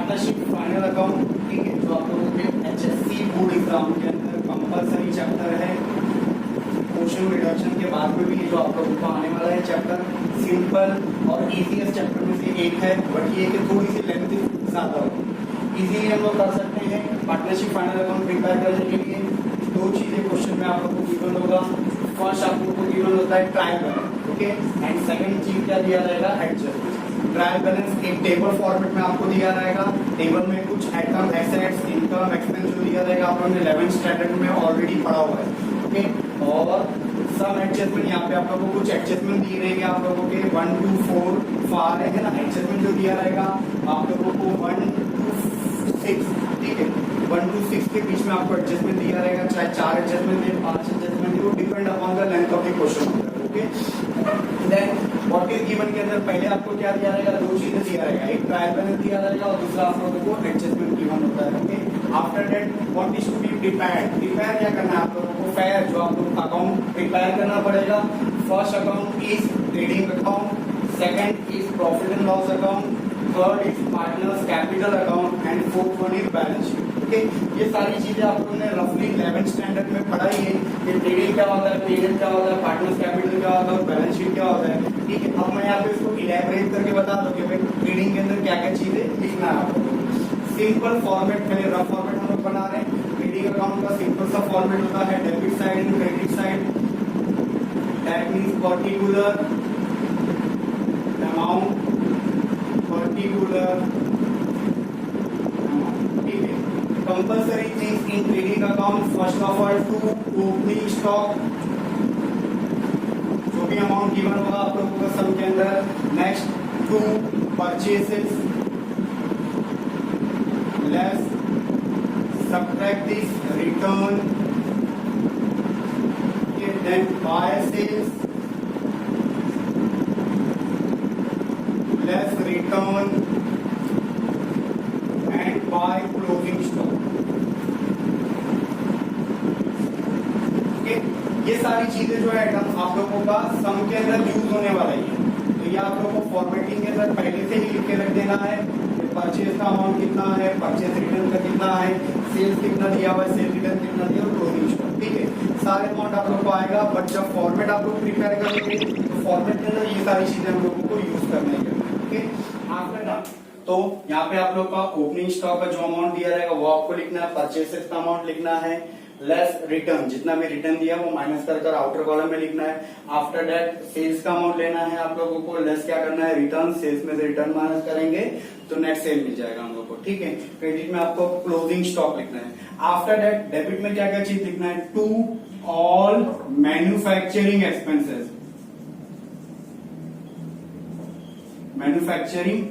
Partnership final account, ठीक है, जो आप लोगों के HSC बोर्ड एग्जाम के अंदर कंपलसरी चैप्टर है। क्वेश्चन रिडक्शन के बाद में भी ये जो आप लोगों को आने वाला है चैप्टर सिंपल और इजीएस्ट चैप्टर में से एक है, बट ये कि थोड़ी सी लेंथ ज्यादा होगी। इजीली हम लोग कर सकते हैं। पार्टनरशिप फाइनल अकाउंट प्रिपेयर करने के लिए दो चीजें क्वेश्चन में आप लोगों को गिवन होगा। फर्स्ट आप लोगों को गिवन होता है trial balance, okay, and second चीज क्या दिया जाएगा, एडजस्टमेंट। ट्रायल बैलेंस एक टेबल फॉर्मेट में आपको दिया जाएगा। टेबल में कुछ आइटम, एसेट्स, इनकम, एक्सपेंस जो दिया जाएगा आप लोगों ने 11th स्टैंडर्ड में ऑलरेडी पढ़ा हुआ है, ओके। और सम एडजस्टमेंट, यहाँ पे आप लोगों को कुछ एडजस्टमेंट दिए रहेंगे आप लोगों के 1 2 4 5 है ना। एडजस्टमेंट जो दिया रहेगा आप लोगों को 1 2 6, ठीक है, 1 to 6 के बीच में आपको एडजस्टमेंट दिया रहेगा, चाहे 4 एडजस्टमेंट दे, 5 एडजस्टमेंट दे, वो depend upon the length of the question, okay. Then what is given के अंदर पहले आपको क्या दिया रहेगा, दो चीजें दिया रहेगा, एक ट्रायल बैलेंस दिया रहेगा और दूसरा आप लोगों को एडजस्टमेंट गिवन होता है, okay. After that what is to be prepared, prepare क्या करना है आप लोगों को, फेयर जो आप लोगों को अकाउंट प्रिपेयर करना पड़ेगा। First account is trading account, second is profit and loss account, third is partners capital account and fourth one is balance sheet, okay. ये सारी चीजें आप लोगों ने रफली 11th स्टैंडर्ड में पढ़ाई है कि ट्रेडिंग क्या होता है, पीरियड क्या होता है, पार्टनर्स कैपिटल क्या होता है और बैलेंस शीट क्या होता है, ठीक है। अब मैं यहाँ पे इसको इलैबोरेट करके बता दूं कि भाई ट्रेडिंग के अंदर क्या क्या चीजें लिखना है आपको। सिंपल फॉर्मेट, पहले रफ फॉर्मेट हम लोग बना रहे हैं। ट्रेडिंग अकाउंट का सिंपल सा फॉर्मेट होता है debit side and credit side, that means particular amount, particular, ठीक है। Compulsory things in trading account, first of all to opening stock, जो भी अमाउंट गिवन होगा आप लोगों को सम के अंदर। Next to purchases, less subtract this return, okay, then buy sales, less return and buy closing stock, okay। ये सारी चीजें जो है आइटम आप लोगों का सम के अंदर यूज होने वाला है, तो ये आप लोगों को फॉर्मेटिंग के अंदर पहले से ही लिख के रख देना है। परचेज का अमाउंट कितना है, परचेज रिटर्न का कितना है, सेल्स कितना दिया हुआ है, सेल रिटर्न कितना दिया और क्लोजिंग स्टॉक, ठीक है। सारे अमाउंट आप लोग को आएगा, बट जब फॉर्मेट आप लोग प्रिपेयर करेंगे तो फॉर्मेट के अंदर ये सारी चीजें हम लोगों को यूज करने के, ओके। आफ्टर दैट तो यहाँ पे आप लोग का ओपनिंग स्टॉक का जो अमाउंट दिया रहेगा वो आपको लिखना है, परचेसेस का अमाउंट लिखना है, लेस रिटर्न, जितना भी रिटर्न दिया वो माइनस कर आउटर कॉलम में लिखना है। आफ्टर दैट सेल्स का अमाउंट लेना है आप लोगों को, लेस क्या करना है, रिटर्न, सेल्स में से रिटर्न माइनस करेंगे तो नेट सेल मिल जाएगा हम लोग को, ठीक है। क्रेडिट में आपको क्लोजिंग स्टॉक लिखना है। आफ्टर दैट डेबिट में क्या क्या चीज लिखना है, to all manufacturing expenses, manufacturing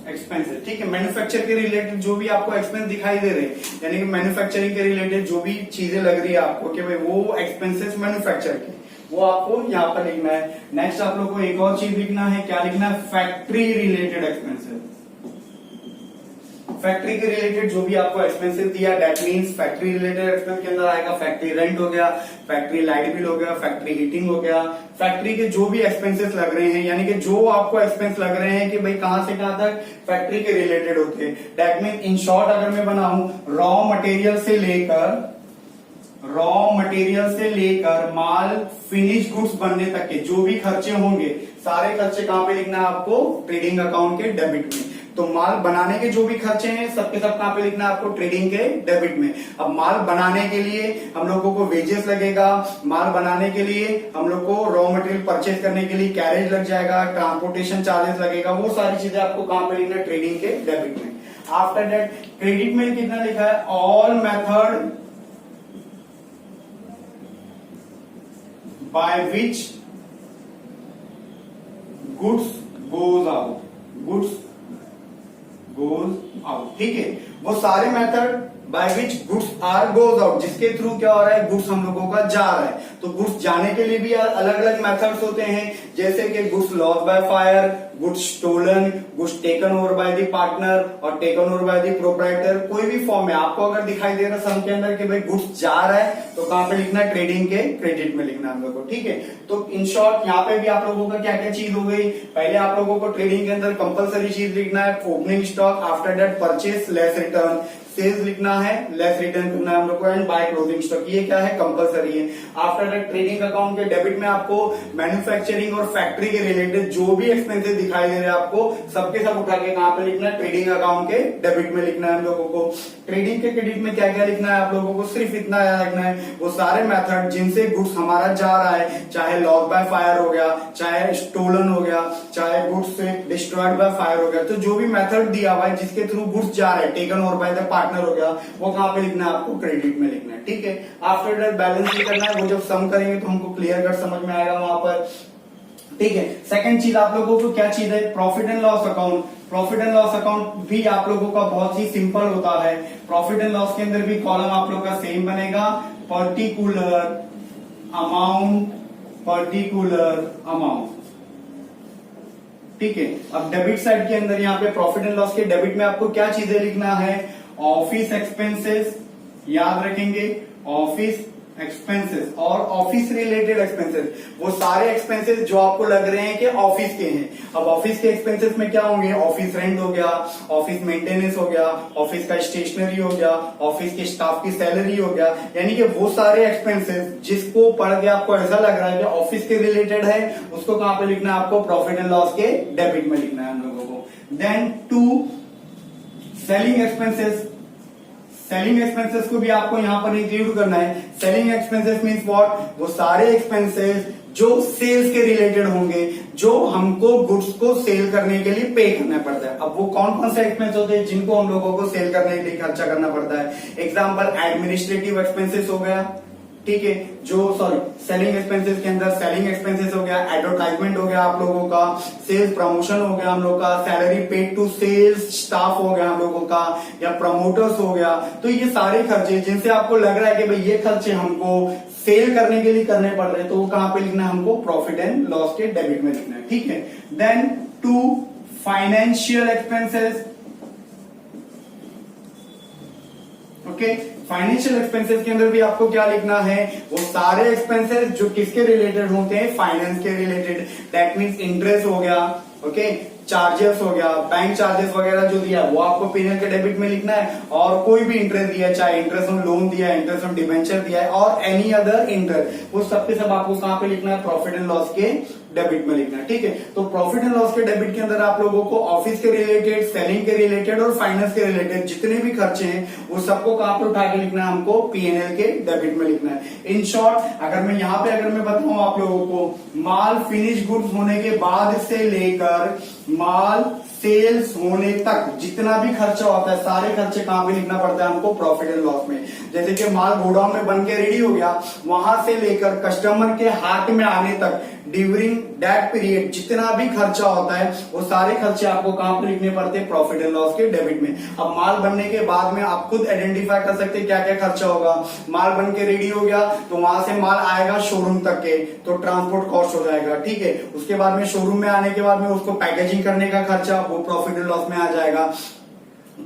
expenses, ठीक है। मैन्युफैक्चर के रिलेटेड जो भी आपको एक्सपेंस दिखाई दे रहे हैं, यानी कि मैन्युफैक्चरिंग के रिलेटेड जो भी चीजें लग रही है आपको कि भाई वो एक्सपेंसेस मैन्युफैक्चर के, वो आपको यहाँ पर लिखना है। नेक्स्ट आप लोग को एक और चीज लिखना है, क्या लिखना है, फैक्ट्री रिलेटेड एक्सपेंसेस। फैक्ट्री के रिलेटेड जो भी आपको एक्सपेंसेस दिया, that means factory related expense के अंदर आएगा फैक्ट्री रेंट हो गया, फैक्ट्री लाइट बिल हो गया, फैक्ट्री हीटिंग हो गया, फैक्ट्री के जो भी एक्सपेंसेस लग रहे हैं, यानी कि जो आपको एक्सपेंस लग रहे हैं कि भाई कहां से कहां तक फैक्ट्री के रिलेटेड होते हैं। दैट मीन इन शॉर्ट अगर मैं बनाऊं, रॉ मटेरियल से लेकर माल फिनिश गुड्स बनने तक के जो भी खर्चे होंगे, सारे खर्चे कहां पे लिखना है आपको, ट्रेडिंग अकाउंट के डेबिट में। तो माल बनाने के जो भी खर्चे हैं सबके सब कहां पे लिखना है आपको, ट्रेडिंग के डेबिट में। अब माल बनाने के लिए हम लोगों को वेजेस लगेगा, माल बनाने के लिए हम लोग को रॉ मटेरियल परचेज करने के लिए कैरेज लग जाएगा, ट्रांसपोर्टेशन चार्जेस लगेगा, वो सारी चीजें आपको कहां पे लिखना है, ट्रेडिंग के डेबिट में। आफ्टर दैट क्रेडिट में कितना लिखा है, all method by which goods goes out, ठीक है। वो सारे method by which goods are goes out, जिसके थ्रू क्या हो रहा है, गुड्स हम लोगों का जा रहा है। तो गुड्स जाने के लिए भी अलग अलग मेथड्स होते हैं, जैसे कि goods lost by fire, goods stolen, goods taken over by the partner और taken over by the proprietor. कोई भी फॉर्म में आपको अगर दिखाई दे रहा है सम के अंदर कि भाई गुड्स जा रहा है, तो कहां पे लिखना है, ट्रेडिंग के क्रेडिट में लिखना है हम लोग को, ठीक है। तो इन शॉर्ट यहाँ पे भी आप लोगों का क्या क्या चीज हो गई, पहले आप लोगों को ट्रेडिंग के अंदर कंपलसरी चीज लिखना है opening stock, after that purchase less return, sales लिखना है, लेस रिटर्न करना है हम लोग को, एंड बाय क्लोजिंग स्टॉक, ये क्या है, कंपलसरी है। आफ्टर दैट ट्रेडिंग अकाउंट के डेबिट में आपको मैन्युफैक्चरिंग और फैक्ट्री के रिलेटेड जो भी एक्सपेंसेस दिखाई दे रहे हैं आपको सबके सब उठा के कहां पे लिखना है, ट्रेडिंग अकाउंट के डेबिट में लिखना है हम लोगों को। ट्रेडिंग के क्रेडिट में क्या क्या लिखना है आप लोगों को, सिर्फ इतना याद रखना है, वो सारे मेथड जिनसे गुड्स हमारा जा रहा है, चाहे लॉस बाय फायर हो गया, चाहे स्टोलन हो गया, चाहे गुड्स से डिस्ट्रॉयड बाय फायर हो गया, तो जो भी मेथड दिया हुआ है जिसके थ्रू गुड्स जा रहे हैं, taken over by the partner हो गया, वो कहां पे लिखना है आपको, क्रेडिट में लिखना है, ठीक है। आफ्टर दैट बैलेंस शीट करना है, वो जब सम करेंगे तो हमको क्लियर कट समझ में आएगा वहां पर, ठीक है। सेकंड चीज आप लोगों को क्या चीज है, profit and loss account. Profit and loss account भी आप लोगों का बहुत ही सिंपल होता है। प्रॉफिट एंड लॉस के अंदर भी कॉलम आप लोग का सेम बनेगा, पर्टिकुलर अमाउंट, पर्टिकुलर अमाउंट, ठीक है। अब डेबिट साइड के अंदर यहाँ पे प्रॉफिट एंड लॉस के डेबिट में आपको क्या चीजें लिखना है, ऑफिस एक्सपेंसेस, याद रखेंगे, ऑफिस एक्सपेंसेस और ऑफिस रिलेटेड एक्सपेंसेस, वो सारे एक्सपेंसेस जो आपको लग रहे हैं कि ऑफिस के हैं। अब ऑफिस के एक्सपेंसेस में क्या होंगे, ऑफिस रेंट हो गया, ऑफिस मेंटेनेंस हो गया, ऑफिस का स्टेशनरी हो गया, ऑफिस के स्टाफ की सैलरी हो गया, यानी कि वो सारे एक्सपेंसेस जिसको पढ़ के आपको ऐसा लग रहा है कि ऑफिस के रिलेटेड है, उसको कहां पे लिखना है आपको, प्रॉफिट एंड लॉस के डेबिट में लिखना है हम लोगों को। Then to selling expenses, selling expenses को भी आपको यहां पर इंक्लूड करना है। सेलिंग एक्सपेंसेस मींस व्हाट, वो सारे एक्सपेंसेस जो सेल्स के रिलेटेड होंगे, जो हमको गुड्स को सेल करने के लिए पे करना पड़ता है। अब वो कौन कौन से एक्सपेंस होते हैं जिनको हम लोगों को सेल करने के लिए खर्चा करना पड़ता है। एग्जाम्पल एडमिनिस्ट्रेटिव एक्सपेंसेस हो गया, ठीक है, जो सेलिंग एक्सपेंसेस के अंदर सेलिंग एक्सपेंसेस हो गया, एडवर्टाइजमेंट हो गया आप लोगों का, सेल्स प्रमोशन हो गया हम लोग का, salary paid to sales staff हो गया हम लोगों का, या प्रमोटर्स हो गया। तो ये सारे खर्चे जिनसे आपको लग रहा है कि भाई ये खर्चे हमको सेल करने के लिए करने पड़ रहे हैं, तो वो कहां पे लिखना है हमको, प्रॉफिट एंड लॉस के डेबिट में लिखना है, ठीक है। Then to financial expenses, okay. Financial expenses के अंदर भी आपको क्या लिखना है, वो सारे एक्सपेंसेस जो किसके रिलेटेड होते हैं, फाइनेंस के रिलेटेड। दैट मीन्स इंटरेस्ट हो गया, ओके, चार्जेस हो गया, बैंक चार्जेस वगैरह जो दिया वो आपको पीएनएल के डेबिट में लिखना है, और कोई भी इंटरेस्ट दिया, चाहे इंटरेस्ट ऑन लोन दिया है, इंटरेस्ट ऑन डिबेंचर दिया है, और एनी अदर इंटरेस्ट, वो सब के सब आपको कहां पे लिखना है, प्रॉफिट एंड लॉस के डेबिट में लिखना है, ठीक है। तो प्रॉफिट एंड लॉस के डेबिट के अंदर आप लोगों को ऑफिस के रिलेटेड, सेलिंग के रिलेटेड और फाइनेंस के रिलेटेड जितने भी खर्चे हैं वो सबको कहां पर उठा के लिखना है हमको, पीएनएल के डेबिट में लिखना है। इन शॉर्ट अगर मैं यहाँ पे बताऊं आप लोगों को, माल फिनिश गुड्स होने के बाद से लेकर माल सेल्स होने तक जितना भी खर्चा होता है, सारे खर्चे कहां पे लिखना पड़ता है हमको, प्रॉफिट एंड लॉस में। जैसे कि माल गोडाउन में बन के रेडी हो गया, वहां से लेकर कस्टमर के हाथ में आने तक ड्यूरिंग दैट पीरियड जितना भी खर्चा होता है, वो सारे खर्चे आपको कहां पे लिखने पड़ते हैं, प्रॉफिट एंड लॉस के डेबिट में। अब माल बनने के बाद में आप खुद आइडेंटिफाई कर सकते हैं क्या क्या खर्चा होगा। माल बन के रेडी हो गया तो वहां से माल आएगा शोरूम तक के, तो ट्रांसपोर्ट कॉस्ट हो जाएगा, ठीक है। उसके बाद में शोरूम में आने के बाद में उसको पैकेजिंग करने का खर्चा, वो प्रॉफिट एंड लॉस में आ जाएगा।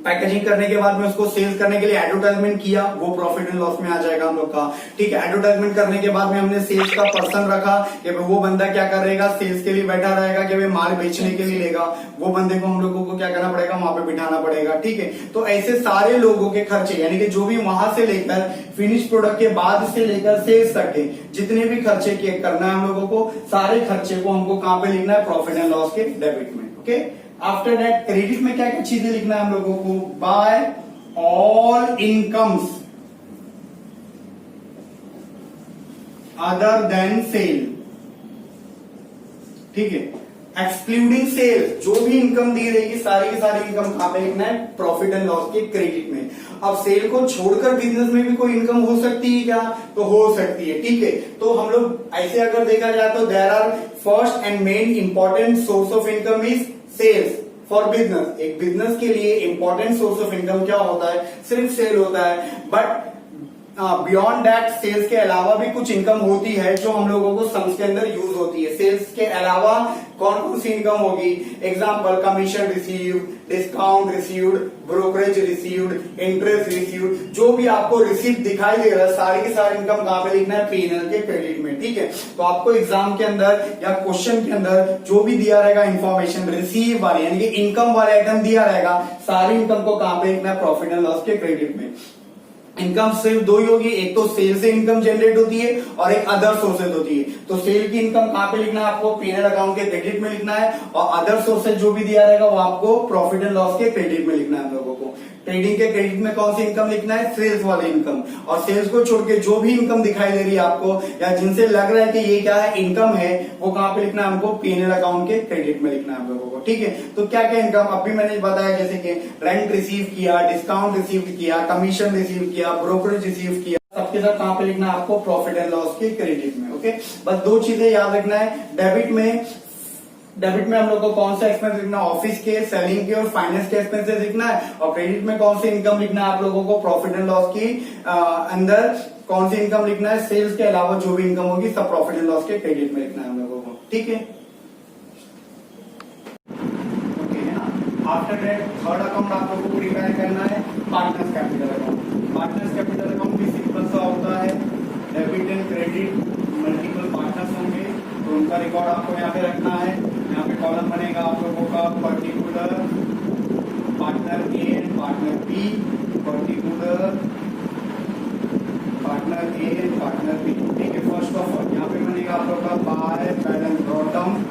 पैकेजिंग करने के बाद में उसको सेल्स करने के लिए एडवर्टाइजमेंट किया, वो प्रॉफिट एंड लॉस में आ जाएगा हम लोग का, ठीक है। एडवर्टाइजमेंट करने के बाद में हमने सेल्स का पर्सन रखा कि वो बंदा क्या करेगा, सेल्स के लिए बैठा रहेगा कि भाई माल बेचने के लिए लेगा, वो बंदे को हम लोगों को क्या करना पड़ेगा, वहां पे बिठाना पड़ेगा, ठीक है। तो ऐसे सारे लोगों के खर्चे, यानी कि जो भी वहां से लेकर फिनिश प्रोडक्ट के बाद से लेकर सेल्स तक के जितने भी खर्चे करना है हम लोगों को, सारे खर्चे को हमको कहां पे लिखना है, प्रॉफिट एंड लॉस के डेबिट में, ओके। आफ्टर दैट क्रेडिट में क्या क्या चीजें लिखना है हम लोगों को, by all incomes other than sale, ठीक है। एक्सक्लूडिंग सेल, जो भी इनकम दी रहेगी सारी की सारी इनकम कहां पे लिखना है, प्रॉफिट एंड लॉस के क्रेडिट में। अब सेल को छोड़कर बिजनेस में भी कोई इनकम हो सकती है क्या, तो हो सकती है, ठीक है। तो हम लोग ऐसे अगर देखा जाए तो there are first and main important source of income is sales. For business, एक बिजनेस के लिए इंपॉर्टेंट सोर्स ऑफ इनकम क्या होता है? सिर्फ सेल होता है। बट बियॉन्ड दैट, सेल्स के अलावा भी कुछ इनकम होती है जो हम लोगों को सम्स के अंदर यूज होती है। सेल्स के अलावा कौन कौन सी इनकम होगी? Example, commission received, discount received, brokerage received, interest received, जो भी आपको रिसीव दिखाई दे रहा है सारी की सारी इनकम कहां पे लिखना है? P&L के क्रेडिट में। ठीक है, तो आपको एग्जाम के अंदर या क्वेश्चन के अंदर जो भी दिया रहेगा इंफॉर्मेशन रिसीव वाली यानी कि इनकम वाले आइटम दिया रहेगा, सारी इनकम को कहां पे लिखना है? प्रॉफिट एंड लॉस के क्रेडिट में। इनकम सिर्फ दो ही होगी, एक तो सेल से इनकम जनरेट होती है और एक अदर सोर्सेज होती है। तो सेल की इनकम कहां पे लिखना है आपको? P&L अकाउंट के क्रेडिट में लिखना है, और अदर सोर्सेज जो भी दिया रहेगा वो आपको प्रॉफिट एंड लॉस के क्रेडिट में लिखना है हम लोगों को। ट्रेडिंग के क्रेडिट में कौन सी इनकम लिखना है? सेल्स वाली इनकम। और सेल्स को छोड़ के जो भी इनकम दिखाई दे रही है आपको या जिनसे लग रहा है कि ये क्या है, इनकम है, वो कहां पे लिखना है हमको? P&L अकाउंट के क्रेडिट में लिखना है हम लोगों को। ठीक है, तो क्या क्या इनकम अभी मैंने बताया, जैसे कि रेंट रिसीव किया, डिस्काउंट रिसीव किया, कमीशन रिसीव किया, ब्रोकरेज रिसीव किया, सबके साथ कहां पे लिखना है आपको? प्रॉफिट एंड लॉस के क्रेडिट में। ओके, बस दो चीजें याद रखना है। डेबिट में हम लोग को कौन सा एक्सपेंस लिखना है? ऑफिस के, सेलिंग के और फाइनेंस के एक्सपेंसेस लिखना है। और क्रेडिट में कौन सी इनकम लिखना है आप लोगों को? प्रॉफिट एंड लॉस की अंदर कौन सी इनकम लिखना है? सेल्स के अलावा जो भी इनकम होगी सब प्रॉफिट एंड लॉस के क्रेडिट में लिखना है हम लोगों को। ठीक है, ओके है ना। आफ्टर दैट थर्ड अकाउंट आप लोगों को प्रिपेयर करना है partners capital account. Partners capital account भी सिंपल सा होता है, debit and credit multiple partners होंगे तो उनका रिकॉर्ड आपको यहाँ पे रखना है। यहाँ पे कॉलम बनेगा आप लोगों का particular partner A and partner B, particular partner A and partner B. ठीक है, फर्स्ट ऑफ ऑल यहाँ पे बनेगा आप लोगों का बाय बैलेंस ब्रॉट डाउन,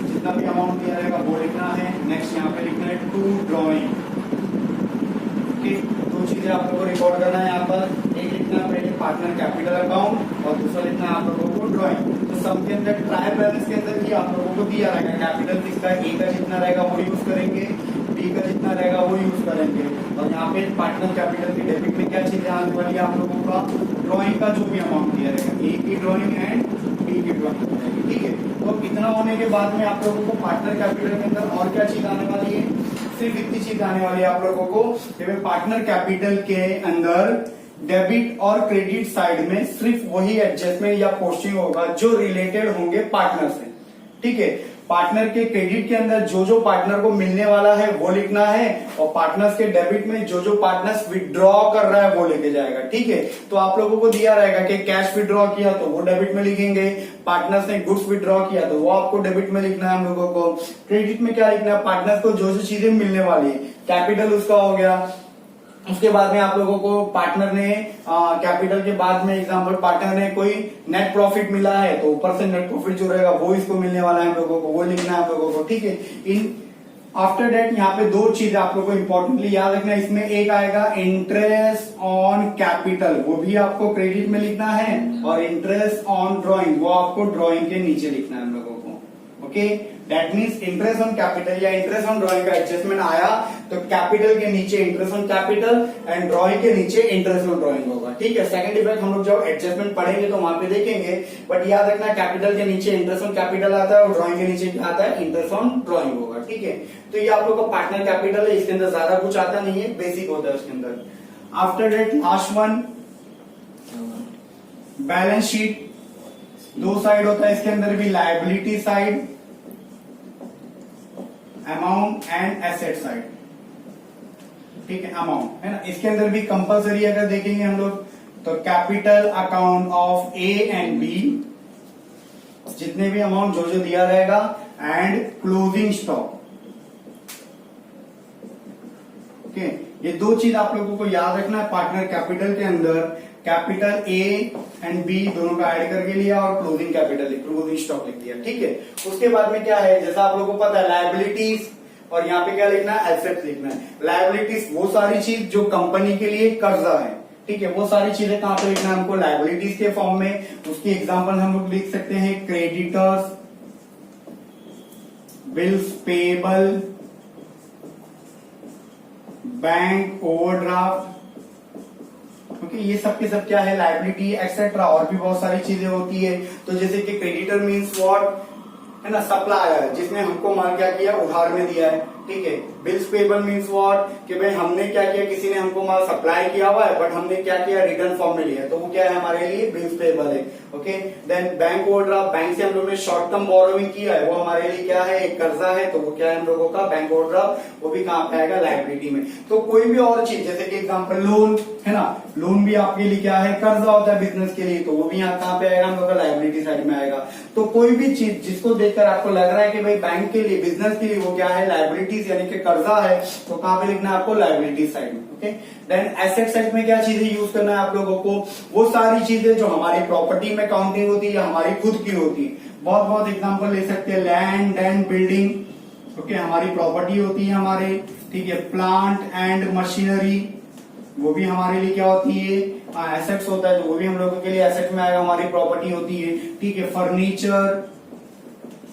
जितना भी अमाउंट दिया रहेगा वो लिखना है। नेक्स्ट यहाँ पे लिखना है टू ड्रॉइंग। दो चीजें आप लोगों को रिकॉर्ड करना है यहाँ पर, एक लिखना है पहले पार्टनर कैपिटल अकाउंट और दूसरा लिखना है आप लोगों को ड्रॉइंग। तो सम के अंदर ट्रायल बैलेंस के अंदर भी आप लोगों को दिया रहेगा कैपिटल किसका, ए का जितना रहेगा वो यूज करेंगे, बी का जितना रहेगा वो यूज करेंगे। और यहाँ पे पार्टनर कैपिटल की डेबिट में क्या चीजें आने वाली है आप लोगों का? ड्रॉइंग का जो भी अमाउंट दिया रहेगा, ए की ड्रॉइंग एंड बी की ड्रॉइंग हो जाएगी। ठीक है, तो इतना होने के बाद में आप लोगों को पार्टनर कैपिटल के अंदर और क्या चीज आने वाली है? सिर्फ इतनी चीज आने वाली है आप लोगों को, पार्टनर कैपिटल के अंदर डेबिट और क्रेडिट साइड में सिर्फ वही एडजस्टमेंट या पोस्टिंग होगा जो रिलेटेड होंगे पार्टनर से। ठीक है, पार्टनर के क्रेडिट के अंदर जो जो पार्टनर को मिलने वाला है वो लिखना है, और पार्टनर्स के डेबिट में जो जो पार्टनर्स विड्रॉ कर रहा है वो लेके जाएगा। ठीक है, तो आप लोगों को दिया रहेगा कि कैश विड्रॉ किया तो वो डेबिट में लिखेंगे, पार्टनर्स ने गुड्स विड्रॉ किया तो वो आपको डेबिट में लिखना है हम लोगों को। क्रेडिट में क्या लिखना है? पार्टनर्स को जो जो चीजें मिलने वाली है, कैपिटल उसका हो गया। उसके बाद में आप लोगों को पार्टनर ने कैपिटल के बाद में एग्जांपल पार्टनर ने कोई नेट प्रॉफिट मिला है तो ऊपर से नेट प्रॉफिट जो रहेगा वो इसको मिलने वाला है हम लोगों को, वो लिखना है आप लोगों को। ठीक है, इन आफ्टर दैट यहाँ पे दो चीज आप लोगों को इंपॉर्टेंटली याद रखना है। इसमें एक आएगा इंटरेस्ट ऑन कैपिटल, वो भी आपको क्रेडिट में लिखना है, और इंटरेस्ट ऑन ड्रॉइंग वो आपको ड्रॉइंग के नीचे लिखना है हम लोगों को। Okay, that means interest on capital या इंटरेस्ट ऑन ड्रॉइंग का एडजस्टमेंट आया तो कैपिटल के नीचे interest on capital and drawing के नीचे इंटरेस्ट ऑन ड्रॉइंग होगा। ठीक है, सेकंड इफेक्ट हम लोग जब एडजस्टमेंट पढ़ेंगे तो वहां पे देखेंगे, बट याद रखना कैपिटल के नीचे इंटरेस्ट ऑन कैपिटल आता है और ड्रॉइंग के नीचे क्या आता है? इंटरेस्ट ऑन ड्रॉइंग होगा। ठीक है, तो ये आप लोग का पार्टनर कैपिटल है, इसके अंदर ज्यादा कुछ आता नहीं है, बेसिक होता है उसके अंदर। After that last one balance sheet, दो साइड होता है इसके अंदर भी, liability side amount and asset side. ठीक है, अमाउंट है ना, इसके अंदर भी कंपलसरी अगर देखेंगे हम लोग तो capital account of A and B, जितने भी अमाउंट जो जो दिया रहेगा, एंड क्लोजिंग स्टॉक। ओके, ये दो चीज आप लोगों को याद रखना है। पार्टनर कैपिटल के अंदर कैपिटल ए एंड बी दोनों का ऐड करके लिया और क्लोजिंग कैपिटल क्लोजिंग स्टॉक लिख दिया। ठीक है, उसके बाद में क्या है, जैसा आप लोगों को पता है लायबिलिटीज, और यहाँ पे क्या लिखना है? एसेट्स लिखना है। लायबिलिटीज वो सारी चीज जो कंपनी के लिए कर्जा है। ठीक है, वो सारी चीजें कहां पे लिखना है हमको? लायबिलिटीज के फॉर्म में। उसकी एग्जांपल हम लोग लिख सकते हैं creditors, bills payable, bank overdraft. Okay, ये सब के सब क्या है? लायबिलिटी एक्सेट्रा, और भी बहुत सारी चीजें होती है। तो जैसे कि क्रेडिटर मीन्स व्हाट है ना, सप्लायर, जिसने हमको माल क्या किया? उधार में दिया है। ठीक है। बिल्स पेबल मीन्स व्हाट, कि भाई हमने क्या किया, किसी ने हमको माल सप्लाई किया हुआ है बट हमने क्या किया, रिटर्न फॉर्म में लिया, तो वो क्या है हमारे लिए बिल्स पेबल है। Okay, then bank overdraft, bank से हम लोग ने शॉर्ट टर्म बोरोइंग किया है, वो हमारे लिए क्या है, एक कर्जा है, तो वो क्या है हम लोगों का बैंक ओवरड्राफ्ट, वो भी कहाँ पे आएगा, लायबिलिटी में। तो कोई भी और चीज जैसे कि एग्जाम्पल लोन है ना, लोन भी आपके लिए क्या है, कर्जा होता है बिजनेस के लिए, तो वो भी यहाँ कहाँ पे आएगा, हम लोग का लायबिलिटी साइड में आएगा। तो कोई भी चीज जिसको देखकर आपको लग रहा है कि भाई बैंक के लिए, बिजनेस के लिए वो क्या है, लायबिलिटीज यानी कि कर्जा है, तो कहाँ पे लिखना है आपको, लायबिलिटी साइड में। ओके, देन एसेट साइड में क्या चीजें यूज करना है आप लोगों को, वो सारी चीजें जो हमारी प्रॉपर्टी में काउंटिंग होती है या हमारी खुद की होती है। बहुत बहुत एग्जांपल ले सकते हैं, लैंड एंड बिल्डिंग, ओके, हमारी प्रॉपर्टी होती है हमारे, ठीक है। प्लांट एंड मशीनरी, वो भी हमारे लिए क्या होती है, एसेट्स होता है, तो वो भी हम लोगों के लिए एसेट में आएगा, हमारी प्रॉपर्टी होती है, ठीक है। फर्नीचर,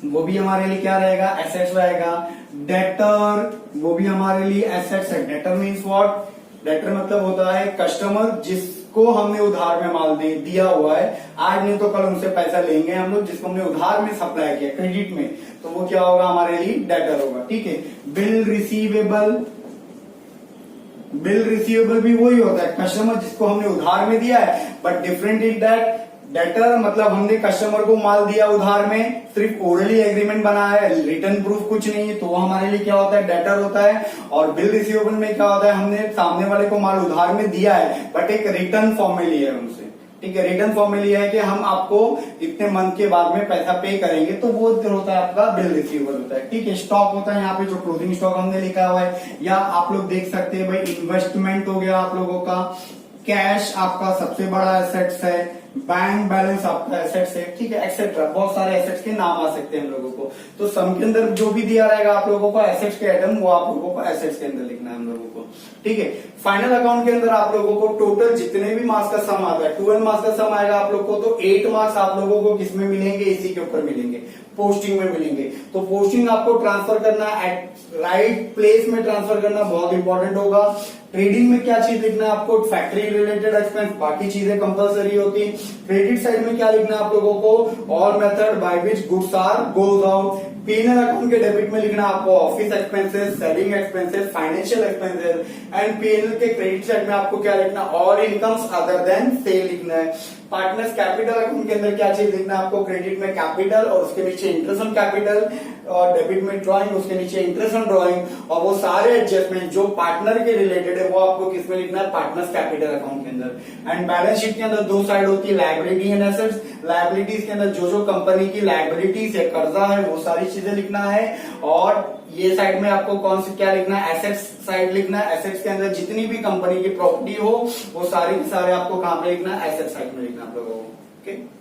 वो भी हमारे लिए क्या रहेगा, एसेट्स रहेगा। डेटर, वो भी हमारे लिए एसेट्स है। डेटर मीन्स व्हाट, डेटर मतलब होता है कस्टमर जिसको हमने उधार में माल दिया हुआ है, आज नहीं तो कल उनसे पैसा लेंगे हम लोग, जिसको हमने उधार में सप्लाई किया क्रेडिट में, तो वो क्या होगा हमारे लिए, डेटर होगा, ठीक है। बिल रिसीवेबल, बिल रिसीवेबल भी वही होता है, कस्टमर जिसको हमने उधार में दिया है, but different is that, debtor मतलब हमने कस्टमर को माल दिया उधार में, सिर्फ ओरली एग्रीमेंट बना है, रिटर्न प्रूफ कुछ नहीं है, तो वो हमारे लिए क्या होता है, डेटर होता है। और बिल रिसीवेबल में क्या होता है, हमने सामने वाले को माल उधार में दिया है बट एक रिटर्न फॉर्म में लिया है उनसे, ठीक है, रिटर्न फॉर्म में लिया है कि हम आपको इतने मंथ के बाद में पैसा पे करेंगे, तो वो होता है आपका बिल रिसीवेबल होता है, ठीक है। स्टॉक होता है यहाँ पे, जो क्लोजिंग स्टॉक हमने लिखा हुआ है, या आप लोग देख सकते हैं भाई इन्वेस्टमेंट हो गया आप लोगों का, कैश आपका सबसे बड़ा एसेट्स है, बैंक बैलेंस आपका एसेट्स है, ठीक है, एक्सेट्रा, बहुत सारे एसेट्स के नाम आ सकते हैं हम लोगों को। तो सम के अंदर जो भी दिया रहेगा आप लोगों को एसेट्स के आइटम, वो आप लोगों को एसेट्स के अंदर लिखना है हम लोगों को, ठीक है। फाइनल अकाउंट के अंदर आप लोगों को टोटल जितने भी मार्क्स का सम आता है, 12 मार्क्स का सम आएगा आप लोग को, तो 8 मार्क्स आप लोगों को किसमें मिलेंगे, इसी के ऊपर मिलेंगे, पोस्टिंग में मिलेंगे। तो पोस्टिंग आपको ट्रांसफर करना, एट राइट प्लेस में ट्रांसफर करना बहुत इंपॉर्टेंट होगा। ट्रेडिंग में क्या चीज लिखना है आपको, फैक्ट्री रिलेटेड एक्सपेंस, बाकी चीजें कंपलसरी होती। क्रेडिट साइड में क्या लिखना है आप लोगों को, all method by which goods are goes out. PNL account के डेबिट में लिखना है आपको office expenses, selling expenses, financial expenses. And PNL के क्रेडिट साइड में आपको क्या लिखना, all incomes other than sale लिखना है। पार्टनर्स कैपिटल अकाउंट के अंदर क्या चीज लिखना है आपको, क्रेडिट में कैपिटल और उसके नीचे इंटरेस्ट ऑन कैपिटल, और डेबिट में ड्रॉइंग, उसके नीचे इंटरेस्ट ऑन ड्रॉइंग। और वो सारे एडजस्टमेंट जो पार्टनर के रिलेटेड है वो आपको किसमें लिखना है, पार्टनर्स कैपिटल अकाउंट के अंदर। एंड बैलेंस शीट के अंदर दो साइड होती है, लायबिलिटी एंड एसेट्स। लायबिलिटीज के अंदर जो जो कंपनी की लायबिलिटीज है, कर्जा है, वो सारी चीजें लिखना है। और ये साइड में आपको कौन सी क्या लिखना है, एसेट्स साइड लिखना है। एसेट्स के अंदर जितनी भी कंपनी की प्रॉपर्टी हो वो सारे के सारे आपको कहां पे लिखना है, एसेट साइड में लिखना आप लोगों को, ओके।